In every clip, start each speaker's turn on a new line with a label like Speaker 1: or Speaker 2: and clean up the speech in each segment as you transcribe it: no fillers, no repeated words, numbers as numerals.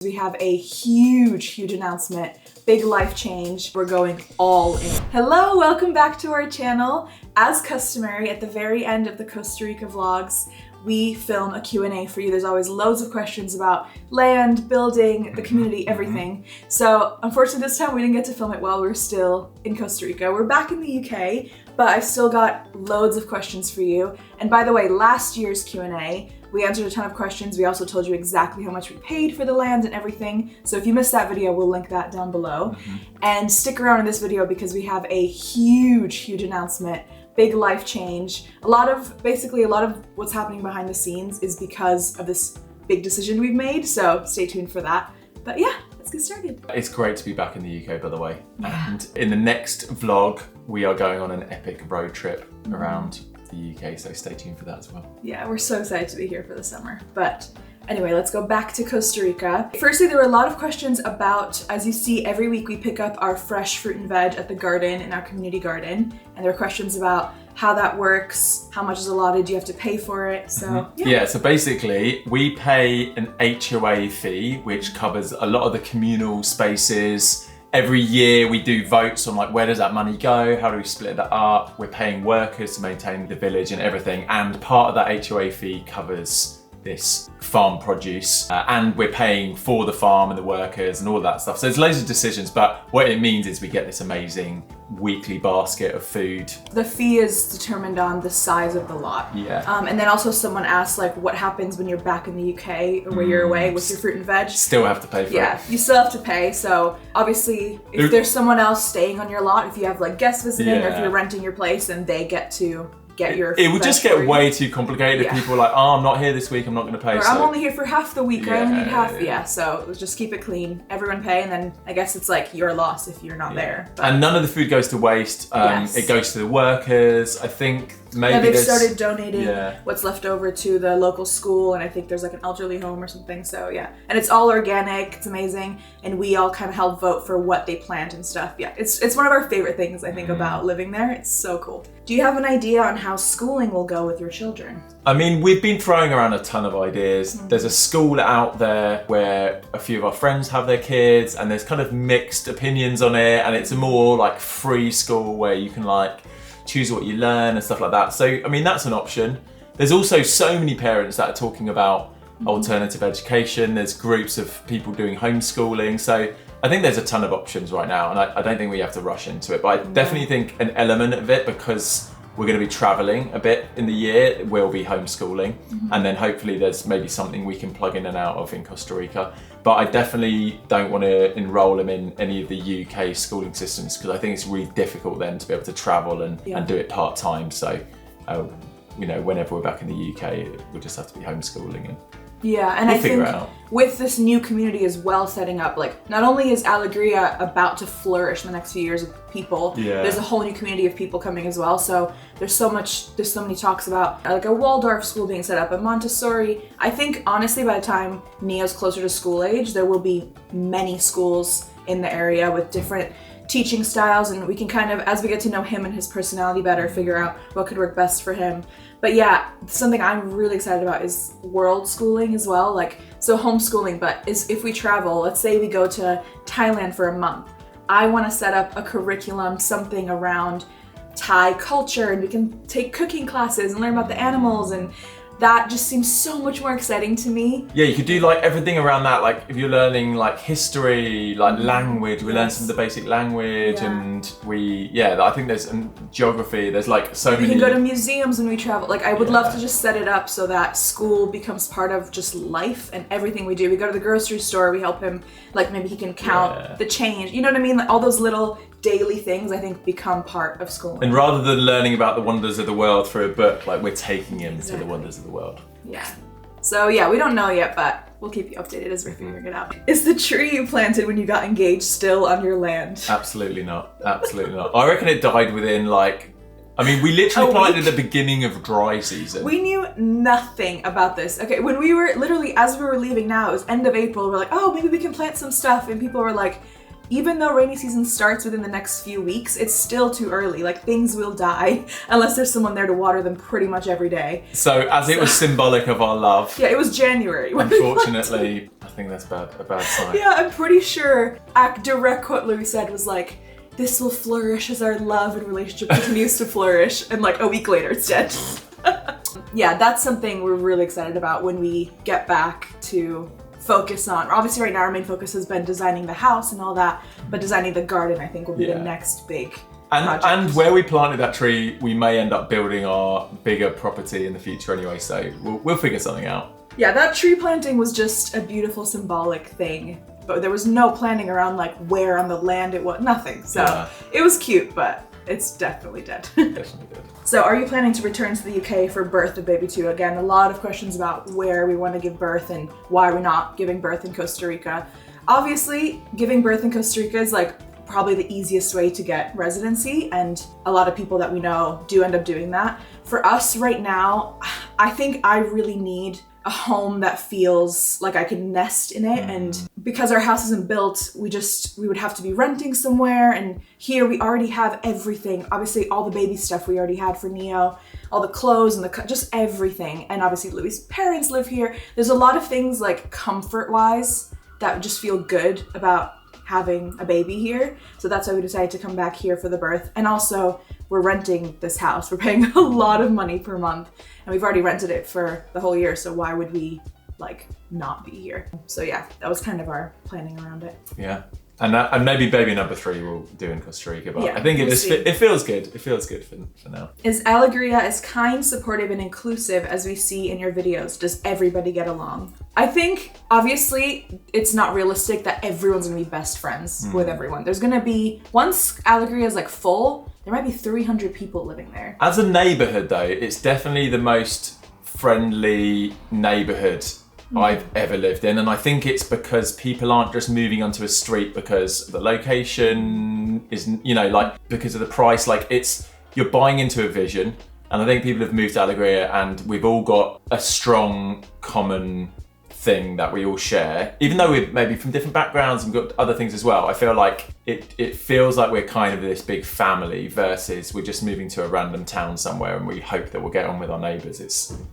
Speaker 1: We have a huge announcement, big life change. We're going all in. Hello, welcome back to our channel. As customary, at the very end of the Costa Rica vlogs, we film a Q&A for you. There's always loads of questions about land, building, the community, everything. So unfortunately this time we didn't get to film it while we're still in Costa Rica. We're back in the UK, but I've still got loads of questions for you. And by the way, last year's Q&A, we answered a ton of questions. We also told you exactly how much we paid for the land and everything. So if you missed that video, we'll link that down below. And stick around in this video because we have a huge announcement, big life change. Basically a lot of what's happening behind the scenes is because of this big decision we've made. So stay tuned for that. But yeah, let's get started.
Speaker 2: It's great to be back in the UK, by the way. And in the next vlog, we are going on an epic road trip around the UK, so stay tuned for that as well. Yeah,
Speaker 1: we're so excited to be here for the summer. But anyway, let's go back to Costa Rica. Firstly, there were a lot of questions about, as you see, every week we pick up our fresh fruit and veg at the garden, in our community garden. And there are questions about how that works, how much is allotted, do you have to pay for it? So
Speaker 2: yeah, so basically we pay an HOA fee, which covers a lot of the communal spaces. Every year we do votes on like, where does that money go? How do we split that up? We're paying workers to maintain the village and everything. And part of that HOA fee covers this farm produce, and we're paying for the farm and the workers and all that stuff. So there's loads of decisions, but what it means is we get this amazing weekly basket of food.
Speaker 1: The fee is determined on the size of the lot.
Speaker 2: Yeah.
Speaker 1: And then also someone asked like, what happens when you're back in the UK or where you're away with your fruit and veg?
Speaker 2: Still have to pay for it.
Speaker 1: Yeah, you still have to pay. So obviously if there's someone else staying on your lot, if you have like guests visiting or if you're renting your place, then they get to get your
Speaker 2: It would just get way too complicated if people were like, oh, I'm not here this week, I'm not going to pay.
Speaker 1: Or I'm only here for half the week, I only need half. Yeah, so just keep it clene. Everyone pay, and then I guess it's like your loss if you're not there. But
Speaker 2: and none of the food goes to waste. It goes to the workers. I think maybe
Speaker 1: they've started donating what's left over to the local school, and I think there's like an elderly home or something. So yeah, and it's all organic. It's amazing, and we all kind of help vote for what they plant and stuff. Yeah, it's one of our favorite things I think about living there. It's so cool. Do you have an idea on how schooling will go with your children?
Speaker 2: I mean, we've been throwing around a ton of ideas. There's a school out there where a few of our friends have their kids, and there's kind of mixed opinions on it, and it's a more like free school where you can like choose what you learn and stuff like that. So, I mean, that's an option. There's also so many parents that are talking about alternative education. There's groups of people doing homeschooling. So I think there's a ton of options right now, and I don't think we have to rush into it. But I definitely think an element of it, because we're going to be traveling a bit in the year, will be homeschooling. And then hopefully there's maybe something we can plug in and out of in Costa Rica. But I definitely don't want to enroll them in any of the UK schooling systems, because I think it's really difficult then to be able to travel and do it part-time. So, you know, whenever we're back in the UK, we'll just have to be homeschooling. And
Speaker 1: and I think with this new community as well setting up, like not only is Aliggria about to flourish in the next few years with people, there's a whole new community of people coming as well. So there's so many talks about like a Waldorf school being set up, a Montessori. I think honestly by the time Neo's closer to school age, there will be many schools in the area with different teaching styles, and we can kind of, as we get to know him and his personality better, figure out what could work best for him. But yeah, something I'm really excited about is world schooling as well. Like, so homeschooling, but if we travel, let's say we go to Thailand for a month, I want to set up a curriculum, something around Thai culture, and we can take cooking classes and learn about the animals, and that just seems so much more exciting to me. Yeah,
Speaker 2: you could do like everything around that. Like if you're learning like history, like language, we learn some of the basic language, and I think there's geography. There's like so many.
Speaker 1: We can go to museums when we travel. Like I would love to just set it up so that school becomes part of just life and everything we do. We go to the grocery store, we help him, like maybe he can count the change. You know what I mean? Like all those little daily things I think become part of school.
Speaker 2: And rather than learning about the wonders of the world through a book, like we're taking him to the wonders of the world.
Speaker 1: Yeah. So yeah, we don't know yet, but we'll keep you updated as we're figuring it out. Is the tree you planted when you got engaged still on your land?
Speaker 2: Absolutely not. Absolutely not. I reckon it died within like, I mean, we literally planted at the beginning of dry season.
Speaker 1: We knew nothing about this. Okay, when we were literally, as we were leaving now, it was end of April, we're like, oh, maybe we can plant some stuff. And people were like, even though rainy season starts within the next few weeks, it's still too early. Like things will die unless there's someone there to water them pretty much every day.
Speaker 2: So as it was symbolic of our love.
Speaker 1: Yeah, it was January.
Speaker 2: Unfortunately, I think that's a bad sign.
Speaker 1: Yeah, I'm pretty sure a direct quote Louis said was like, "This will flourish as our love and relationship continues to flourish," and like a week later it's dead. Yeah, that's something we're really excited about when we get back to focus on. Obviously right now our main focus has been designing the house and all that, but designing the garden I think will be the next big project.
Speaker 2: And where we planted that tree, we may end up building our bigger property in the future anyway, so we'll figure something out.
Speaker 1: Yeah, that tree planting was just a beautiful symbolic thing, but there was no planning around like where on the land it was, nothing. So It was cute, but it's definitely dead.
Speaker 2: Definitely dead.
Speaker 1: So are you planning to return to the UK for birth of baby 2? Again, a lot of questions about where we want to give birth and why we're not giving birth in Costa Rica. Obviously, giving birth in Costa Rica is like probably the easiest way to get residency, and a lot of people that we know do end up doing that. For us right now, I think I really need a home that feels like I can nest in it, and because our house isn't built, we would have to be renting somewhere, and here we already have everything. Obviously all the baby stuff we already had for Neo, all the clothes and just everything, and obviously Louis' parents live here. There's a lot of things like comfort-wise that just feel good about having a baby here, so that's why we decided to come back here for the birth. And also we're renting this house. We're paying a lot of money per month, and we've already rented it for the whole year, so why would we like not be here? So yeah, that was kind of our planning around it.
Speaker 2: Yeah. And maybe baby number 3 we'll do in Costa Rica, but
Speaker 1: Yeah,
Speaker 2: I think
Speaker 1: we'll
Speaker 2: it feels good. It feels good for now.
Speaker 1: Is Aliggria as kind, supportive, and inclusive as we see in your videos? Does everybody get along? I think, obviously, it's not realistic that everyone's gonna be best friends with everyone. There's gonna be, once Aliggria is like full, there might be 300 people living there.
Speaker 2: As a neighborhood though, it's definitely the most friendly neighborhood I've ever lived in, and I think it's because people aren't just moving onto a street because the location is, like because of the price. Like you're buying into a vision, and I think people have moved to Aliggria, and we've all got a strong common thing that we all share, even though we're maybe from different backgrounds and got other things as well. I feel like it feels like we're kind of this big family versus we're just moving to a random town somewhere and we hope that we'll get on with our neighbors.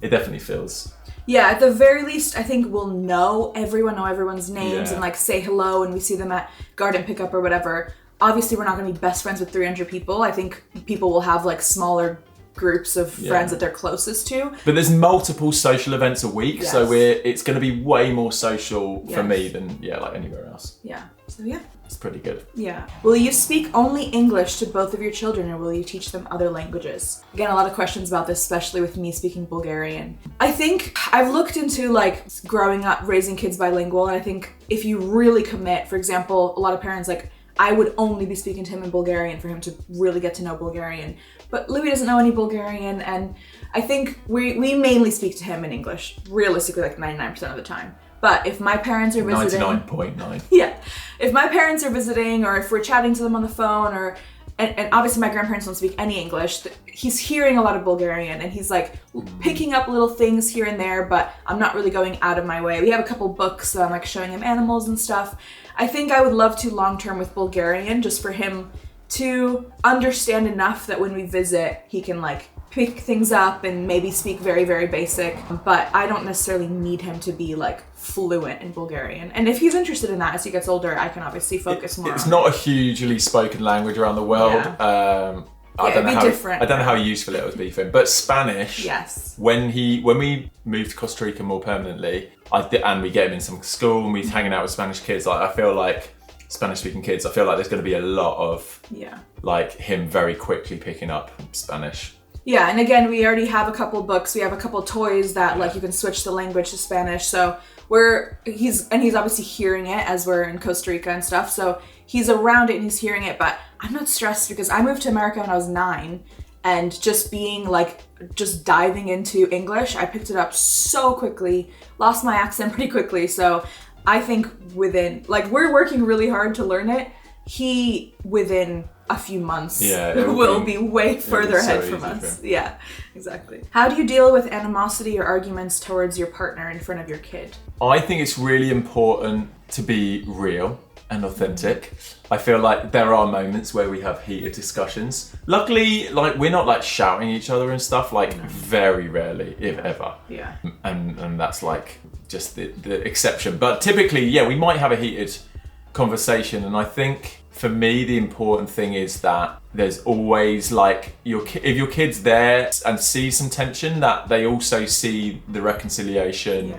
Speaker 2: It definitely feels.
Speaker 1: Yeah, at the very least, I think we'll know everyone's names and like say hello when we see them at garden pickup or whatever. Obviously, we're not going to be best friends with 300 people. I think people will have like smaller groups of friends that they're closest to.
Speaker 2: But there's multiple social events a week, so it's going to be way more social for me than like anywhere else.
Speaker 1: Yeah. So yeah.
Speaker 2: It's pretty good.
Speaker 1: Yeah. Will you speak only English to both of your children, or will you teach them other languages? Again, a lot of questions about this, especially with me speaking Bulgarian. I think I've looked into like growing up, raising kids bilingual, and I think if you really commit, for example, a lot of parents like, I would only be speaking to him in Bulgarian for him to really get to know Bulgarian. But Louis doesn't know any Bulgarian, and I think we mainly speak to him in English, realistically like 99% of the time. But if my parents are visiting...
Speaker 2: 99.9.
Speaker 1: Yeah. If my parents are visiting, or if we're chatting to them on the phone, or... And obviously my grandparents don't speak any English. He's hearing a lot of Bulgarian, and he's like picking up little things here and there, but I'm not really going out of my way. We have a couple books that I'm like showing him animals and stuff. I think I would love to long-term with Bulgarian, just for him to understand enough that when we visit, he can like pick things up and maybe speak very, very basic. But I don't necessarily need him to be like fluent in Bulgarian. And if he's interested in that as he gets older, I can obviously focus more.
Speaker 2: It's not a hugely spoken language around the world.
Speaker 1: Yeah.
Speaker 2: I don't know how useful it would be for him. But Spanish, when we moved to Costa Rica more permanently, and we get him in some school and we're hanging out with Spanish kids, like I feel like Spanish-speaking kids, I feel like there's going to be a lot of like him very quickly picking up Spanish.
Speaker 1: Yeah, and again, we already have a couple books. We have a couple toys that like you can switch the language to Spanish. So he's obviously hearing it as we're in Costa Rica and stuff. So he's around it and he's hearing it, but I'm not stressed because I moved to America when I was 9, and just diving into English, I picked it up so quickly, lost my accent pretty quickly. So I think within, like, we're working really hard to learn it. He, within a few months, will be way further ahead from us. Yeah, exactly. How do you deal with animosity or arguments towards your partner in front of your kid?
Speaker 2: I think it's really important to be real and authentic. I feel like there are moments where we have heated discussions. Luckily, like, we're not like shouting at each other and stuff, like very rarely, if ever.
Speaker 1: Yeah.
Speaker 2: And that's like just the exception. But typically, yeah, we might have a heated conversation, and I think for me the important thing is that there's always like if your kid's there and see some tension, that they also see the reconciliation,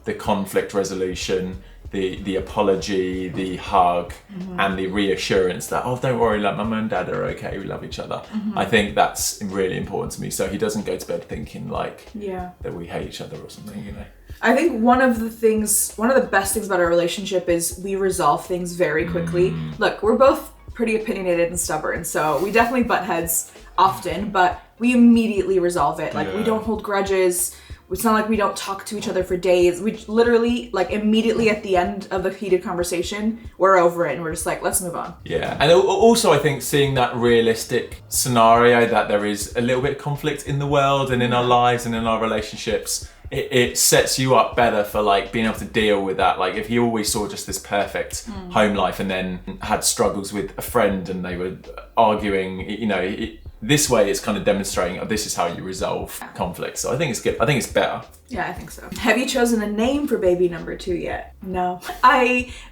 Speaker 2: the conflict resolution, the apology, the hug, and the reassurance that, oh, don't worry, like mum and dad are okay, we love each other. I think that's really important to me, so he doesn't go to bed thinking like that we hate each other or something, you know.
Speaker 1: I think one of the best things about our relationship is we resolve things very quickly. Look, we're both pretty opinionated and stubborn, so we definitely butt heads often, but we immediately resolve it. Like we don't hold grudges. It's not like we don't talk to each other for days. We literally, like, immediately at the end of the heated conversation, we're over it and we're just like, let's move on. Yeah,
Speaker 2: and also I think seeing that realistic scenario that there is a little bit of conflict in the world and in our lives and in our relationships, it sets you up better for like being able to deal with that. Like if you always saw just this perfect home life and then had struggles with a friend and they were arguing, you know, this way it's kind of demonstrating, this is how you resolve conflict. So I think it's good. I think it's better.
Speaker 1: Yeah, I think so. Have you chosen a name for baby number 2 yet? No.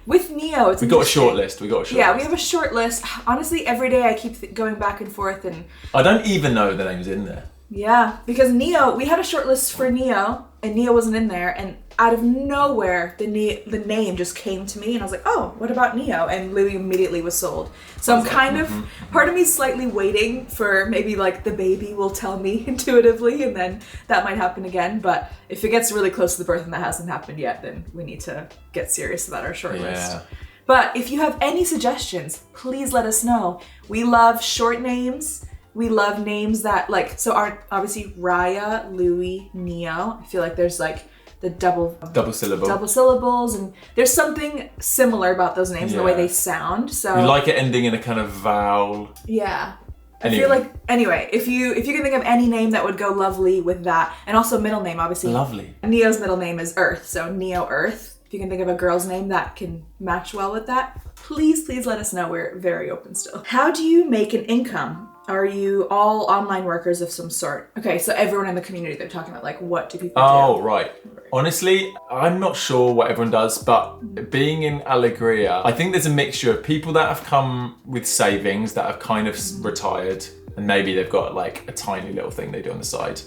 Speaker 1: With Neo, it's
Speaker 2: We got a short list. We
Speaker 1: have a short list. Honestly, every day I keep going back and forth, and
Speaker 2: I don't even know the names in there.
Speaker 1: Yeah, because Neo, we had a short list for Neo, and Neo wasn't in there, and out of nowhere, the name just came to me, and I was like, oh, what about Neo? And Louie immediately was sold. So I'm kind of, part of me is slightly waiting for maybe like the baby will tell me intuitively, and then that might happen again. But if it gets really close to the birth and that hasn't happened yet, then we need to get serious about our short list. But if you have any suggestions, please let us know. We love short names. We love names that so obviously Raya, Louie, Neo. I feel like there's like the double syllables, and there's something similar about those names and the way they sound. So
Speaker 2: we like it ending in a kind of vowel.
Speaker 1: Yeah. I feel like if you can think of any name that would go lovely with that, and also middle name, obviously.
Speaker 2: Lovely.
Speaker 1: Neo's middle name is Earth, so Neo Earth. If you can think of a girl's name that can match well with that, please let us know. We're very open still. How do you make an income? Are you all online workers of some sort? Okay, so everyone in the community, they're talking about like, what do people do?
Speaker 2: Oh, right. Honestly, I'm not sure what everyone does, but being in Aliggria, I think there's a mixture of people that have come with savings that have kind of retired, and maybe they've got like a tiny little thing they do on the side.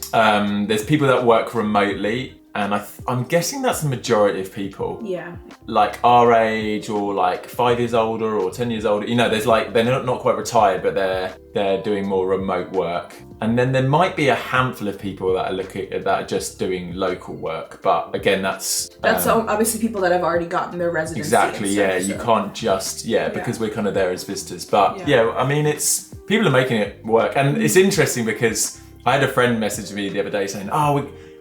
Speaker 2: There's people that work remotely, and I'm guessing that's the majority of people.
Speaker 1: Yeah.
Speaker 2: Like our age, or like 5 years older or 10 years older. You know, there's like, they're not quite retired, but they're doing more remote work. And then there might be a handful of people that are just doing local work. But again, that's
Speaker 1: obviously people that have already gotten their residency.
Speaker 2: Exactly, yeah. You can't just, because we're kind of there as visitors. But I mean, people are making it work. And it's interesting because I had a friend message me the other day saying,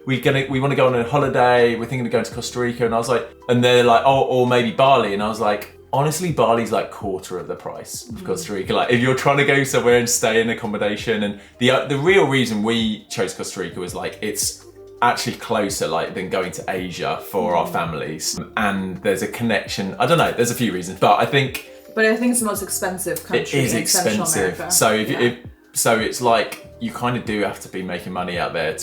Speaker 2: we want to go on a holiday, we're thinking of going to Costa Rica, and I was like, and they're like, oh, or maybe Bali, and I was like, honestly, Bali's like quarter of the price of Costa Rica. Like if you're trying to go somewhere and stay in accommodation, and the real reason we chose Costa Rica was like, it's actually closer like than going to Asia for our families, and there's a connection. I don't know, there's a few reasons, but I think
Speaker 1: it's the most expensive country.
Speaker 2: It is expensive. So it's like you kind of do have to be making money out there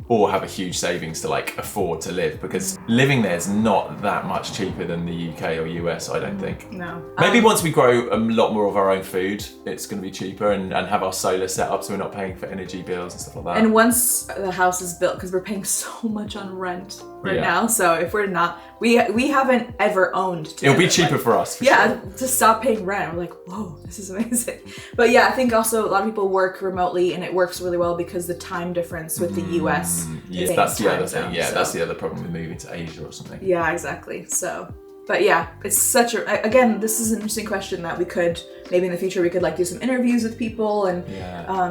Speaker 2: or have a huge savings to like afford to live, because living there is not that much cheaper than the UK or US, I don't think.
Speaker 1: No.
Speaker 2: Maybe once we grow a lot more of our own food, it's going to be cheaper, and have our solar set up so we're not paying for energy bills and stuff like that.
Speaker 1: And once the house is built, because we're paying so much on rent right now, so if we're not, we haven't ever owned together.
Speaker 2: It'll be cheaper for us. Sure.
Speaker 1: To stop paying rent. We're like, whoa, this is amazing. But yeah, I think also a lot of people work remotely, and it works really well because the time difference with the US.
Speaker 2: Yes, that's the other thing. Yeah, that's the other problem with moving to Asia or something.
Speaker 1: Yeah, exactly. So, but yeah, it's again, this is an interesting question that we could, maybe in the future, we could like do some interviews with people, and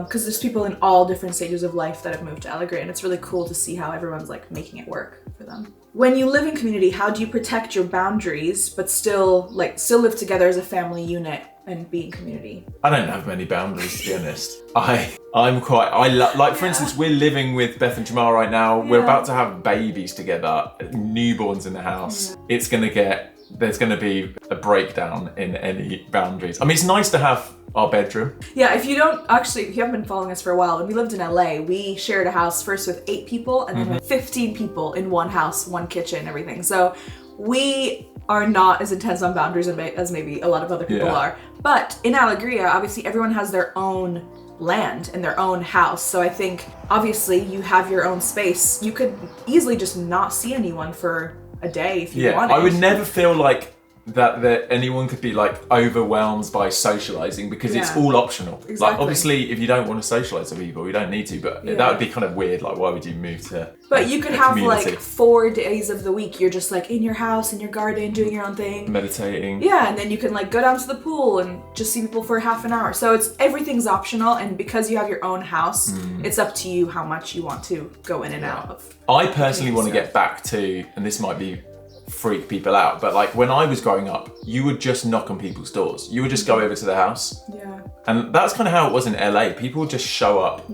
Speaker 1: because there's people in all different stages of life that have moved to Aliggria, and it's really cool to see how everyone's like making it work for them. When you live in community, how do you protect your boundaries but still live together as a family unit and be in community?
Speaker 2: I don't have many boundaries, to be honest. For instance, we're living with Beth and Jamarl right now. We're about to have babies together, newborns in the house. It's gonna get there's going to be a breakdown in any boundaries. I mean, it's nice to have our bedroom.
Speaker 1: Yeah, if you haven't been following us for a while, when we lived in LA, we shared a house first with 8 people and then with 15 people in one house, one kitchen, everything. So we are not as intense on boundaries as maybe a lot of other people are. But in Aliggria, obviously everyone has their own land and their own house. So I think obviously you have your own space. You could easily just not see anyone for a day if you wanted.
Speaker 2: I would never feel like that anyone could be like overwhelmed by socializing because it's all optional.
Speaker 1: Exactly.
Speaker 2: Like obviously if you don't want to socialize with people, you don't need to, but that would be kind of weird. Like why would you move to
Speaker 1: But you could have community? Like 4 days of the week you're just like in your house, in your garden, doing your own thing.
Speaker 2: Meditating.
Speaker 1: Yeah, and then you can like go down to the pool and just see people for half an hour. So everything's optional, and because you have your own house, it's up to you how much you want to go in and out of.
Speaker 2: I personally want to get back to, and this might be freak people out, but like when I was growing up, you would just knock on people's doors. You would just go over to the house.
Speaker 1: Yeah.
Speaker 2: And that's kind of how it was in LA. People would just show up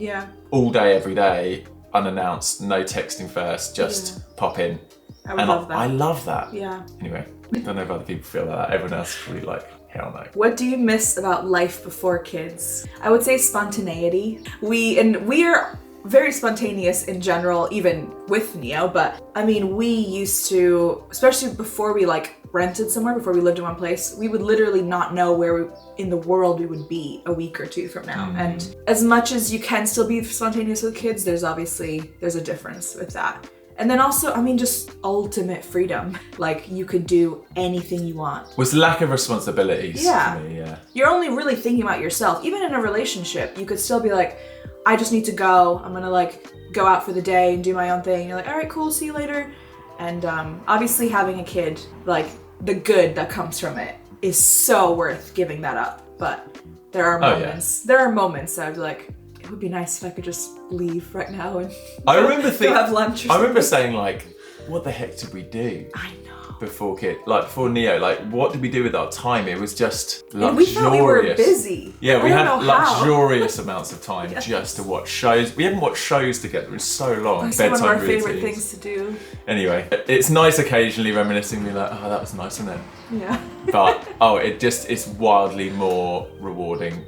Speaker 2: all day, every day, unannounced, no texting first, just pop in.
Speaker 1: I would love that.
Speaker 2: I love that.
Speaker 1: Yeah.
Speaker 2: Anyway, I don't know if other people feel like that. Everyone else is really like, hell no.
Speaker 1: What do you miss about life before kids? I would say spontaneity. We are very spontaneous in general, even with Neo, but I mean, we used to, especially before we like rented somewhere, before we lived in one place, we would literally not know where in the world we would be a week or 2 from now. And as much as you can still be spontaneous with kids, there's a difference with that. And then also, I mean, just ultimate freedom. Like you could do anything you want.
Speaker 2: Was lack of responsibilities for me,
Speaker 1: You're only really thinking about yourself. Even in a relationship, you could still be like, I just need to go. I'm gonna like go out for the day and do my own thing. You're like, all right, cool, see you later. And obviously having a kid, like the good that comes from it is so worth giving that up. But there are moments. There are moments that I'd be like, it would be nice if I could just leave right now and go have lunch.
Speaker 2: I remember saying like, what the heck did we do?
Speaker 1: I know.
Speaker 2: Before Neo, like what did we do with our time? It was just luxurious.
Speaker 1: And we thought we were busy.
Speaker 2: Yeah, we had luxurious amounts of time just to watch shows. We haven't watched shows together in so long.
Speaker 1: It's one of our favorite things to do.
Speaker 2: Anyway, it's nice occasionally reminiscing, being like, oh, that was nice, wasn't it?
Speaker 1: Yeah.
Speaker 2: But it's wildly more rewarding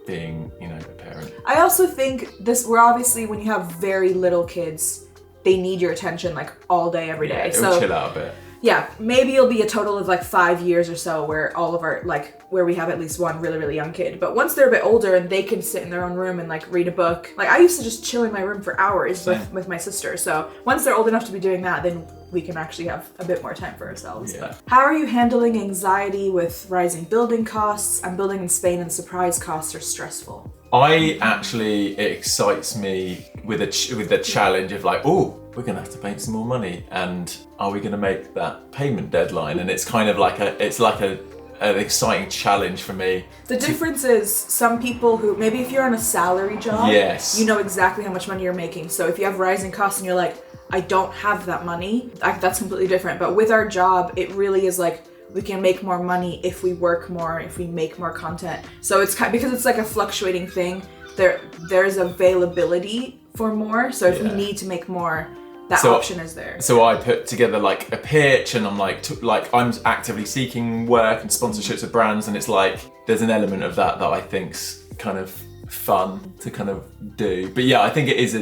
Speaker 2: being, a parent.
Speaker 1: I also think we're obviously, when you have very little kids, they need your attention like all day, every day.
Speaker 2: It'll chill out a bit.
Speaker 1: Yeah, maybe it'll be a total of like 5 years or so where all of our, like, where we have at least one really, really young kid. But once they're a bit older and they can sit in their own room and like read a book, like I used to just chill in my room for hours with my sister. So once they're old enough to be doing that, then we can actually have a bit more time for ourselves.
Speaker 2: Yeah.
Speaker 1: How are you handling anxiety with rising building costs? I'm building in Spain and surprise costs are stressful.
Speaker 2: It excites me with the challenge of like, oh, we're gonna have to pay some more money, and are we gonna make that payment deadline? And it's kind of like an exciting challenge for me.
Speaker 1: The difference is some people who, maybe if you're on a salary job, you know exactly how much money you're making. So if you have rising costs and you're like, I don't have that money, that's completely different. But with our job, it really is like, we can make more money if we work more, if we make more content. So it's because it's like a fluctuating thing. There's availability for more. So if we need to make more, that option is there.
Speaker 2: So I put together like a pitch, and I'm like, I'm actively seeking work and sponsorships of brands, and it's like there's an element of that I think's kind of fun to kind of do. But yeah, I think it is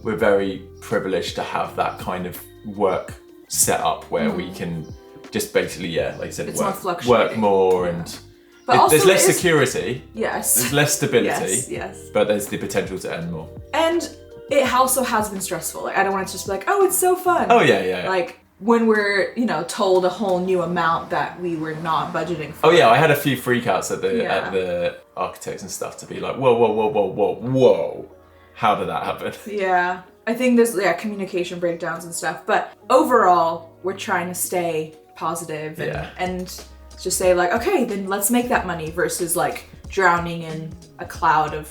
Speaker 2: we're very privileged to have that kind of work set up where we can just basically, like you said, work more and.
Speaker 1: But also
Speaker 2: there's less security.
Speaker 1: Yes.
Speaker 2: There's less stability.
Speaker 1: Yes.
Speaker 2: But there's the potential to earn more.
Speaker 1: And it also has been stressful. Like I don't want it to just be like, oh, it's so fun.
Speaker 2: Oh yeah.
Speaker 1: Like when we're, told a whole new amount that we were not budgeting for.
Speaker 2: Oh yeah, I had a few freakouts at the architects and stuff to be like, whoa. How did that happen?
Speaker 1: Yeah. I think there's communication breakdowns and stuff. But overall, we're trying to stay positive and just say like, okay, then let's make that money versus like drowning in a cloud of,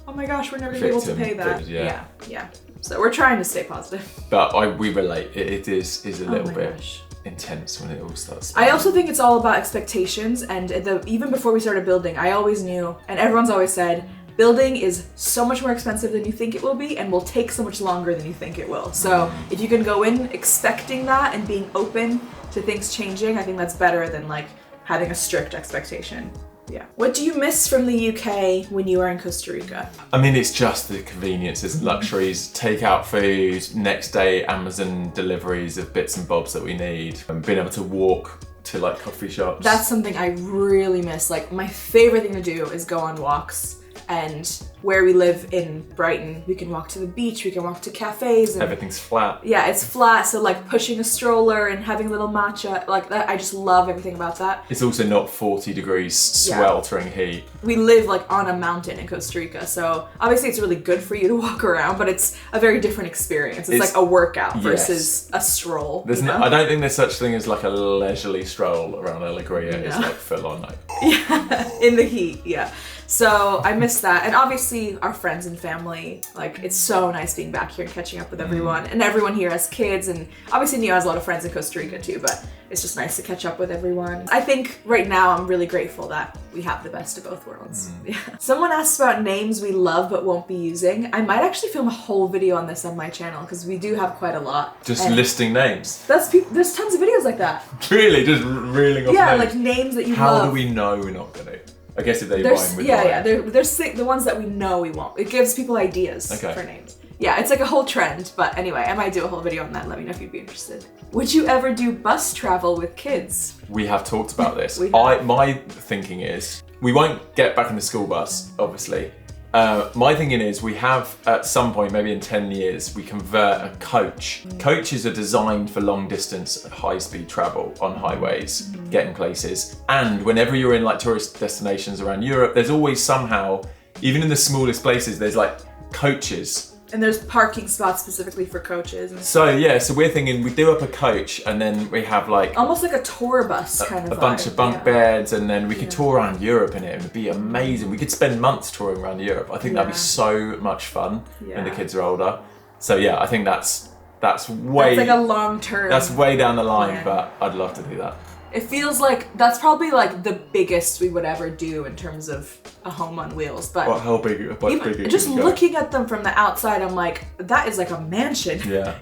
Speaker 1: oh my gosh, we're never gonna be able to pay that. Yeah. So we're trying to stay positive.
Speaker 2: But we relate. It is a little bit intense when it all starts.
Speaker 1: I also think it's all about expectations, and even before we started building, I always knew, and everyone's always said, building is so much more expensive than you think it will be and will take so much longer than you think it will. So if you can go in expecting that and being open to things changing, I think that's better than like having a strict expectation. Yeah. What do you miss from the UK when you are in Costa Rica?
Speaker 2: I mean, it's just the conveniences, luxuries, takeout food, next day Amazon deliveries of bits and bobs that we need, and being able to walk to like coffee shops.
Speaker 1: That's something I really miss. Like my favorite thing to do is go on walks, and where we live in Brighton, we can walk to the beach, we can walk to cafes. And
Speaker 2: everything's flat.
Speaker 1: yeah, it's flat, so like pushing a stroller and having a little matcha, like that, I just love everything about that.
Speaker 2: It's also not 40 degrees sweltering heat.
Speaker 1: We live like on a mountain in Costa Rica, so obviously it's really good for you to walk around, but it's a very different experience. It's like a workout versus a stroll.
Speaker 2: There's no, I don't think there's such thing as like a leisurely stroll around Aliggria. It's like full on like...
Speaker 1: Yeah, in the heat, yeah. So I miss that. And obviously our friends and family, like it's so nice being back here and catching up with everyone. And everyone here has kids, and obviously Neo has a lot of friends in Costa Rica too, but it's just nice to catch up with everyone. I think right now I'm really grateful that we have the best of both worlds. Yeah. Someone asked about names we love but won't be using. I might actually film a whole video on this on my channel because we do have quite a lot.
Speaker 2: Just listing names.
Speaker 1: There's tons of videos like that.
Speaker 2: Really? Just reeling off names?
Speaker 1: Yeah, like names that you love.
Speaker 2: How do we know we're not gonna? I guess if they
Speaker 1: There's,
Speaker 2: rhyme with
Speaker 1: yeah, there's the ones that we know we won't. It gives people ideas for names. Yeah, it's like a whole trend, but anyway, I might do a whole video on that. Let me know if you'd be interested. Would you ever do bus travel with kids?
Speaker 2: We have talked about this. My thinking is, we won't get back on the school bus, obviously. My thinking is we have, at some point, maybe in 10 years, we convert a coach. Coaches are designed for long distance, high speed travel on highways, getting places. And whenever you're in like tourist destinations around Europe, there's always somehow, even in the smallest places, there's like coaches.
Speaker 1: And there's parking spots specifically for coaches.
Speaker 2: So yeah, so we're thinking we do up a coach and then we have like...
Speaker 1: almost like a tour bus kind of
Speaker 2: a bunch of bunk beds, and then we could tour around Europe in it. It would be amazing. We could spend months touring around Europe. I think that'd be so much fun when the kids are older. So yeah, I think that's way...
Speaker 1: That's like a long term.
Speaker 2: That's way down the line, but I'd love to do that.
Speaker 1: It feels like that's probably like the biggest we would ever do in terms of a home on wheels. But
Speaker 2: well, how big? Big
Speaker 1: just looking at them from the outside, I'm like, that is like a mansion.
Speaker 2: Yeah,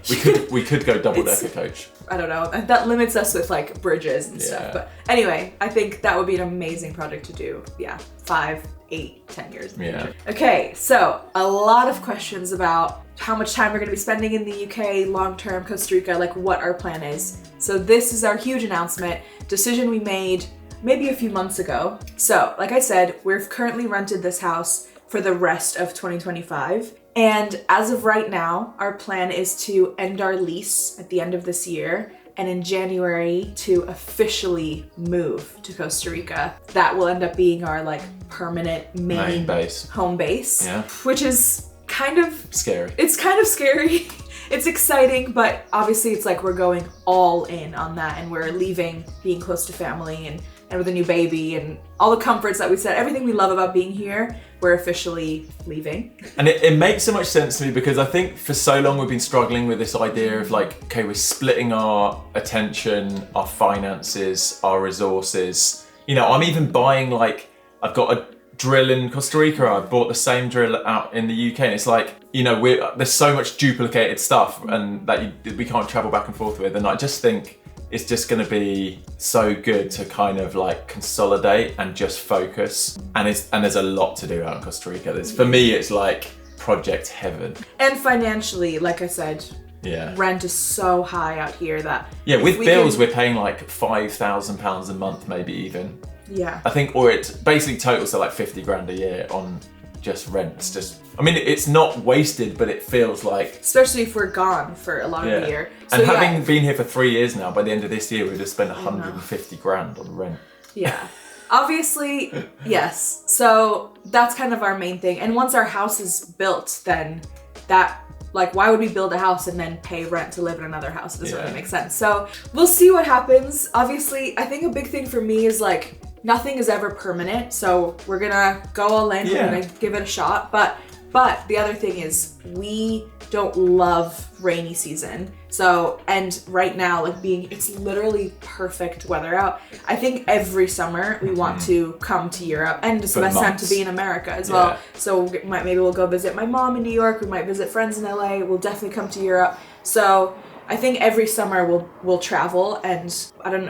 Speaker 2: we could go double decker coach.
Speaker 1: I don't know. That limits us with like bridges and stuff. But anyway, I think that would be an amazing project to do. Yeah, 5, 8, 10 years in the future. Okay, so a lot of questions about how much time we're going to be spending in the UK, long-term, Costa Rica, like what our plan is. So this is our huge announcement, decision we made maybe a few months ago. So like I said, we've currently rented this house for the rest of 2025. And as of right now, our plan is to end our lease at the end of this year, and in January to officially move to Costa Rica. That will end up being our like permanent main
Speaker 2: base,
Speaker 1: home base, which is kind of
Speaker 2: scary.
Speaker 1: It's kind of scary. It's exciting, but obviously it's like we're going all in on that, and we're leaving being close to family and with a new baby and all the comforts that we said, everything we love about being here, we're officially leaving.
Speaker 2: And it makes so much sense to me because I think for so long we've been struggling with this idea of like, okay, we're splitting our attention, our finances, our resources. You know, I'm even buying like, I've got a drill in Costa Rica, I bought the same drill out in the UK, and it's like, you know, there's so much duplicated stuff and that we can't travel back and forth with, and I just think it's just going to be so good to kind of like consolidate and just focus. And there's a lot to do out in Costa Rica. For me, it's like project heaven.
Speaker 1: And financially, like I said, rent is so high out here that
Speaker 2: with bills we're paying like £5,000 a month, maybe even.
Speaker 1: Yeah.
Speaker 2: I think, or it basically totals to like 50 grand a year on just rents. I mean, it's not wasted, but it feels like...
Speaker 1: especially if we're gone for a lot of the year.
Speaker 2: So, and having been here for 3 years now, by the end of this year, we've just spent 150 grand on rent.
Speaker 1: Yeah. Obviously, yes. So that's kind of our main thing. And once our house is built, then that... like, why would we build a house and then pay rent to live in another house? It doesn't really make sense. So we'll see what happens. Obviously, I think a big thing for me is like, nothing is ever permanent. So we're gonna go all in, we're gonna give it a shot. But But the other thing is we don't love rainy season. So, and right now, like it's literally perfect weather out. I think every summer we want to come to Europe, and it's the best time to be in America as well. So maybe we'll go visit my mom in New York. We might visit friends in LA. We'll definitely come to Europe. So I think every summer we'll travel, and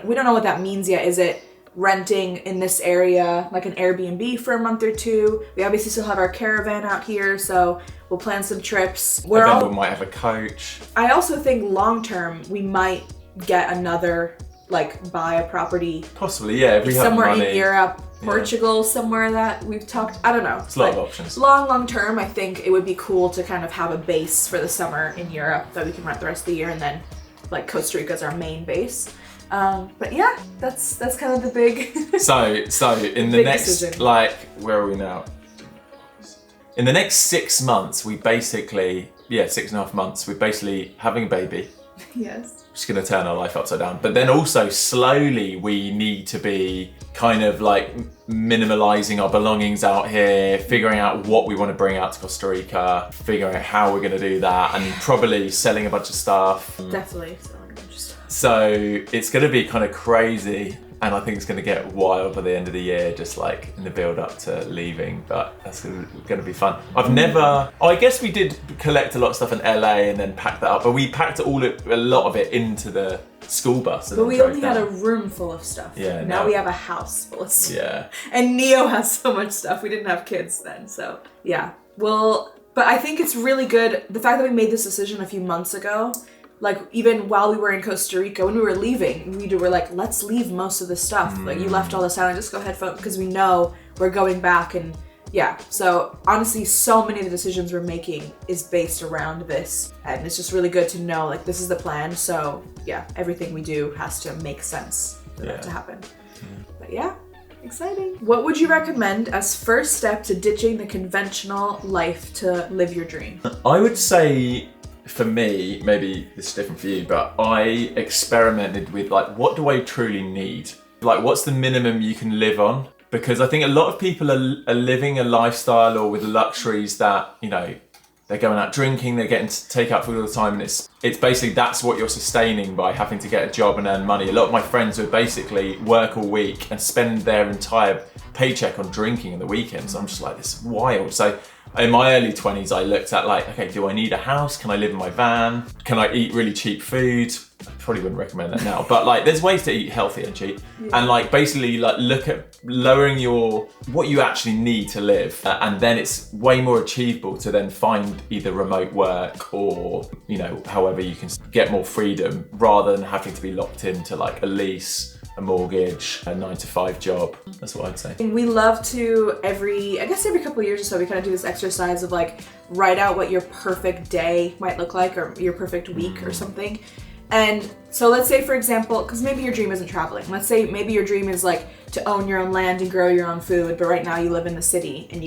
Speaker 1: we don't know what that means yet. Is it renting in this area, like an Airbnb for a month or two? We obviously still have our caravan out here, so we'll plan some trips.
Speaker 2: We might have a coach.
Speaker 1: I also think long term we might get another, like buy a property.
Speaker 2: Possibly, yeah. If we have
Speaker 1: somewhere
Speaker 2: money.
Speaker 1: in Europe, Portugal, somewhere that we've talked. I don't know.
Speaker 2: It's a lot of options.
Speaker 1: Long term, I think it would be cool to kind of have a base for the summer in Europe that we can rent the rest of the year, and then like Costa Rica is our main base. But yeah, that's kind of the big.
Speaker 2: So in the next
Speaker 1: decision.
Speaker 2: like, where are we now? In the next 6 months, we basically 6.5 months, we're basically having a baby.
Speaker 1: Yes.
Speaker 2: Just gonna turn our life upside down. But then also slowly we need to be kind of like minimalizing our belongings out here, figuring out what we want to bring out to Costa Rica, figuring out how we're gonna do that, and probably selling a bunch of stuff.
Speaker 1: Definitely selling a bunch of stuff.
Speaker 2: So it's gonna be kind of crazy, and I think it's gonna get wild by the end of the year, just like in the build up to leaving, but that's gonna be fun. I guess we did collect a lot of stuff in LA and then pack that up, but we packed a lot of it into the school bus.
Speaker 1: But we only had a room full of stuff.
Speaker 2: Yeah.
Speaker 1: Now we have a house full of stuff.
Speaker 2: Yeah.
Speaker 1: And Neo has so much stuff. We didn't have kids then, so yeah. Well, but I think it's really good, the fact that we made this decision a few months ago. Like, even while we were in Costa Rica, when we were leaving, we were like, let's leave most of the stuff. Like, you left all this out, and just go ahead, because we know we're going back. And yeah, so honestly, so many of the decisions we're making is based around this. And it's just really good to know, like, this is the plan. So yeah, everything we do has to make sense for that to happen. But yeah, exciting. What would you recommend as first step to ditching the conventional life to live your dream?
Speaker 2: I would say, for me, maybe this is different for you, but I experimented with like, what do I truly need? Like, what's the minimum you can live on? Because I think a lot of people are living a lifestyle or with luxuries that, you know, they're going out drinking, they're getting takeout food all the time, and it's basically that's what you're sustaining by having to get a job and earn money. A lot of my friends would basically work all week and spend their entire paycheck on drinking on the weekends. I'm just like, this is wild. So in my early 20s, I looked at like, okay, do I need a house? Can I live in my van? Can I eat really cheap food? I probably wouldn't recommend that now, but like there's ways to eat healthy and cheap. And like basically like look at lowering what you actually need to live. And then it's way more achievable to then find either remote work or, you know, however you can get more freedom rather than having to be locked into like a lease, a mortgage, a 9-to-5 job. That's what I'd say.
Speaker 1: We love to every couple of years or so, we kind of do this exercise of like, write out what your perfect day might look like or your perfect week or something. And so let's say, for example, because maybe your dream isn't traveling. Let's say maybe your dream is like to own your own land and grow your own food, but right now you live in the city and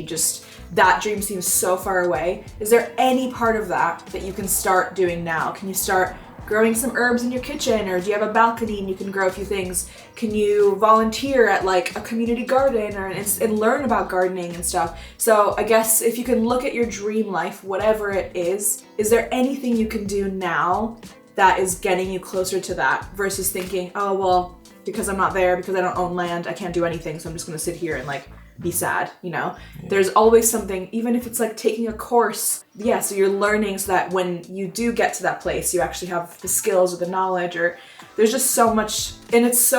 Speaker 1: that dream seems so far away. Is there any part of that you can start doing now? Can you start growing some herbs in your kitchen, or do you have a balcony and you can grow a few things? Can you volunteer at like a community garden and learn about gardening and stuff? So I guess if you can look at your dream life, whatever it is there anything you can do now that is getting you closer to that versus thinking, oh, well, because I'm not there, because I don't own land, I can't do anything, so I'm just gonna sit here and like be sad, you know? Yeah. There's always something, even if it's like taking a course, so you're learning so that when you do get to that place, you actually have the skills or the knowledge, or there's just so much, and it's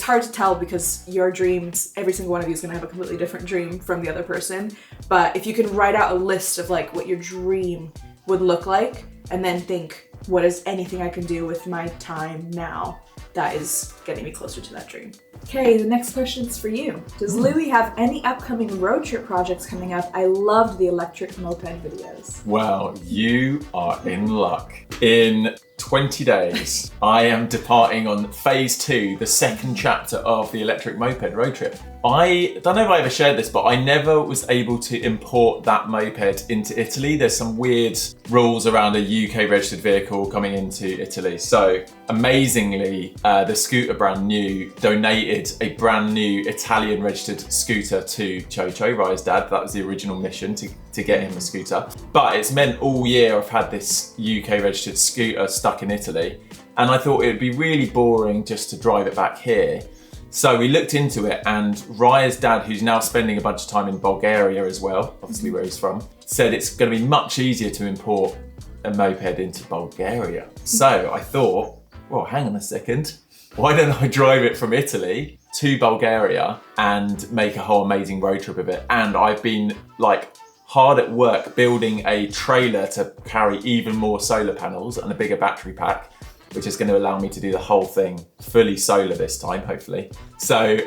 Speaker 1: hard to tell because your dreams, every single one of you is gonna have a completely different dream from the other person. But if you can write out a list of like what your dream would look like, and then think, what is anything I can do with my time now that is getting me closer to that dream? Okay, the next question's for you. Does Louie have any upcoming road trip projects coming up? I loved the electric moped videos.
Speaker 2: Well, you are in luck. In 20 days, I am departing on phase 2, the second chapter of the electric moped road trip. I don't know if I ever shared this, but I never was able to import that moped into Italy. There's some weird rules around a UK registered vehicle coming into Italy. So amazingly, the scooter brand new donated a brand new Italian registered scooter to Chocho, Raya's dad. That was the original mission, to to get him a scooter. But it's meant all year I've had this UK registered scooter stuck in Italy, and I thought it would be really boring just to drive it back here. So we looked into it, and Raya's dad, who's now spending a bunch of time in Bulgaria as well, obviously where he's from, said it's going to be much easier to import a moped into Bulgaria. So I thought, well, hang on a second. Why don't I drive it from Italy to Bulgaria and make a whole amazing road trip of it? And I've been like hard at work building a trailer to carry even more solar panels and a bigger battery pack, which is going to allow me to do the whole thing fully solar this time, hopefully. So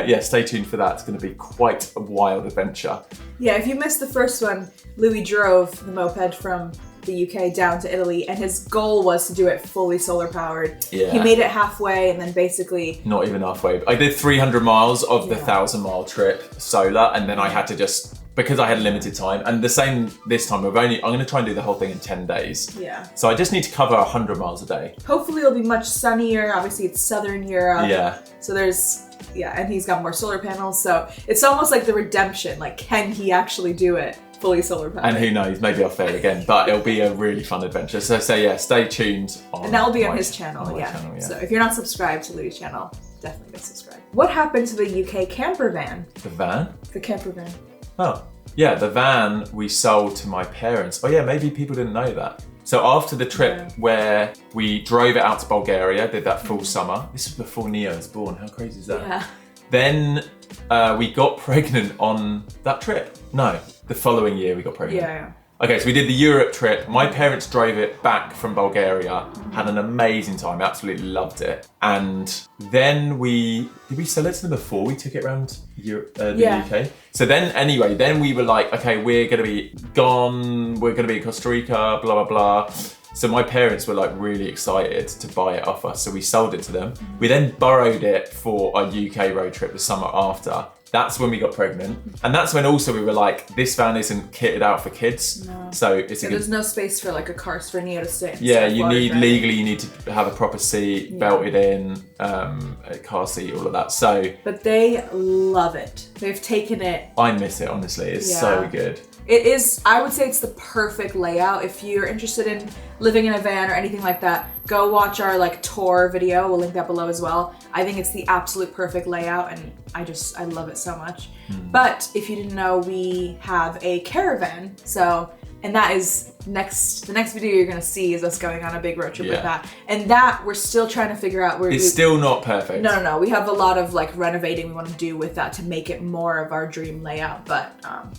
Speaker 2: yeah, stay tuned for that. It's going to be quite a wild adventure.
Speaker 1: Yeah, if you missed the first one, Louis drove the moped from the UK down to Italy, and his goal was to do it fully solar powered.
Speaker 2: Yeah.
Speaker 1: He made it halfway, and then basically...
Speaker 2: Not even halfway. I did 300 miles of the 1,000-mile trip solar, and then I had to just, because I had limited time, and the same this time, I'm going to try and do the whole thing in 10 days.
Speaker 1: Yeah.
Speaker 2: So I just need to cover 100 miles a day.
Speaker 1: Hopefully it'll be much sunnier. Obviously it's Southern Europe.
Speaker 2: Yeah.
Speaker 1: So there's, yeah, and he's got more solar panels. So it's almost like the redemption. Like, can he actually do it fully solar powered?
Speaker 2: And who knows, maybe I'll fail again, but it'll be a really fun adventure. So yeah, stay tuned.
Speaker 1: And that will be on his channel, yeah. So if you're not subscribed to Louis' channel, definitely go subscribe. What happened to the UK camper van?
Speaker 2: The van?
Speaker 1: The camper van.
Speaker 2: Oh, yeah, the van we sold to my parents. Oh yeah, maybe people didn't know that. So after the trip where we drove it out to Bulgaria, did that full summer. This was before Neo was born. How crazy is that?
Speaker 1: Yeah.
Speaker 2: Then we got pregnant on that trip. No, the following year we got pregnant.
Speaker 1: Yeah.
Speaker 2: Okay, so we did the Europe trip. My parents drove it back from Bulgaria, had an amazing time, absolutely loved it. And then did we sell it to them before we took it around the UK? So then anyway, then we were like, okay, we're gonna be gone, we're gonna be in Costa Rica, blah, blah, blah. So my parents were like really excited to buy it off us. So we sold it to them. We then borrowed it for our UK road trip the summer after. That's when we got pregnant. And that's when also we were like, this van isn't kitted out for kids.
Speaker 1: No.
Speaker 2: So it's
Speaker 1: there's no space for like a car for Neo to sit in.
Speaker 2: Yeah, you need legally, you need to have a proper seat, belted in, a car seat, all of that. So.
Speaker 1: But they love it. They've taken it.
Speaker 2: I miss it, honestly. It's so good.
Speaker 1: It is, I would say it's the perfect layout. If you're interested in living in a van or anything like that, go watch our like tour video. We'll link that below as well. I think it's the absolute perfect layout, and I love it so much. But if you didn't know, we have a caravan. So, and that is the next video you're gonna see is us going on a big road trip with that. And that we're still trying to figure out where
Speaker 2: it's still not perfect.
Speaker 1: No. We have a lot of like renovating we want to do with that to make it more of our dream layout. But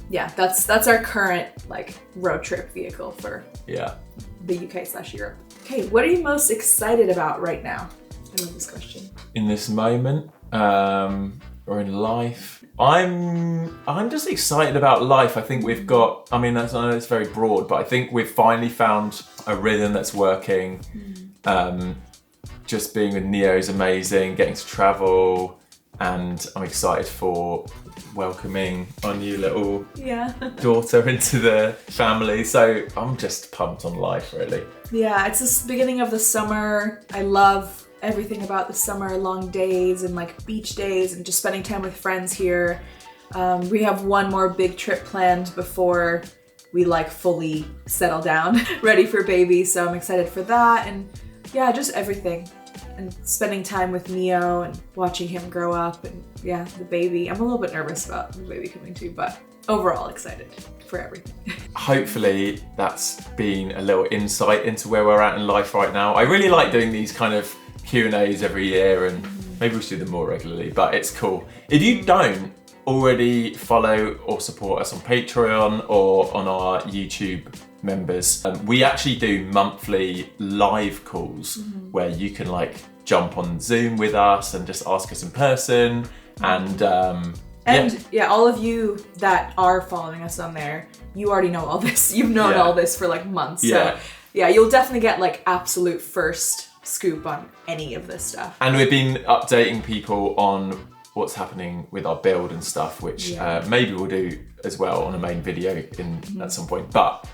Speaker 1: yeah, that's our current like road trip vehicle for the UK/Europe. Okay, what are you most excited about right now? I love this question.
Speaker 2: In this moment, or in life, I'm just excited about life. I think we've got, I know it's very broad, but I think we've finally found a rhythm that's working. Just being with Neo is amazing, getting to travel, and I'm excited for welcoming our new little daughter into the family. So I'm just pumped on life, really. Yeah,
Speaker 1: it's the beginning of the summer. I love everything about the summer, long days and like beach days and just spending time with friends here. We have one more big trip planned before we like fully settle down, ready for baby. So I'm excited for that, and yeah, just everything. And spending time with Neo and watching him grow up, and yeah, the baby. I'm a little bit nervous about the baby coming too, but overall excited for everything.
Speaker 2: Hopefully that's been a little insight into where we're at in life right now. I really like doing these kind of Q&As every year, and maybe we should do them more regularly, but it's cool. If you don't already follow or support us on Patreon or on our YouTube members, we actually do monthly live calls where you can like jump on Zoom with us and just ask us in person, and all of you that are following us on there, you already know all this. You've known all this for like months. So yeah, you'll definitely get like absolute first scoop on any of this stuff. And we've been updating people on what's happening with our build and stuff, which maybe we'll do as well on a main video at some point. But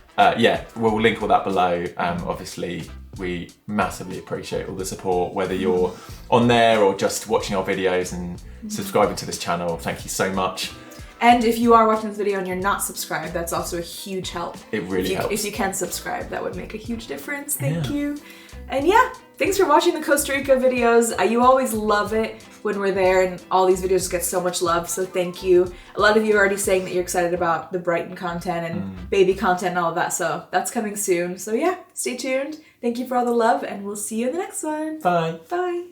Speaker 2: we'll link all that below. Obviously, we massively appreciate all the support, whether you're on there or just watching our videos and subscribing to this channel. Thank you so much.
Speaker 1: And if you are watching this video and you're not subscribed, that's also a huge help.
Speaker 2: It really helps.
Speaker 1: If you can subscribe, that would make a huge difference. Thank you. And yeah, thanks for watching the Costa Rica videos. You always love it when we're there, and all these videos get so much love, so thank you. A lot of you are already saying that you're excited about the Brighton content and baby content and all of that, so that's coming soon. So yeah, stay tuned. Thank you for all the love, and we'll see you in the next one.
Speaker 2: Bye.
Speaker 1: Bye.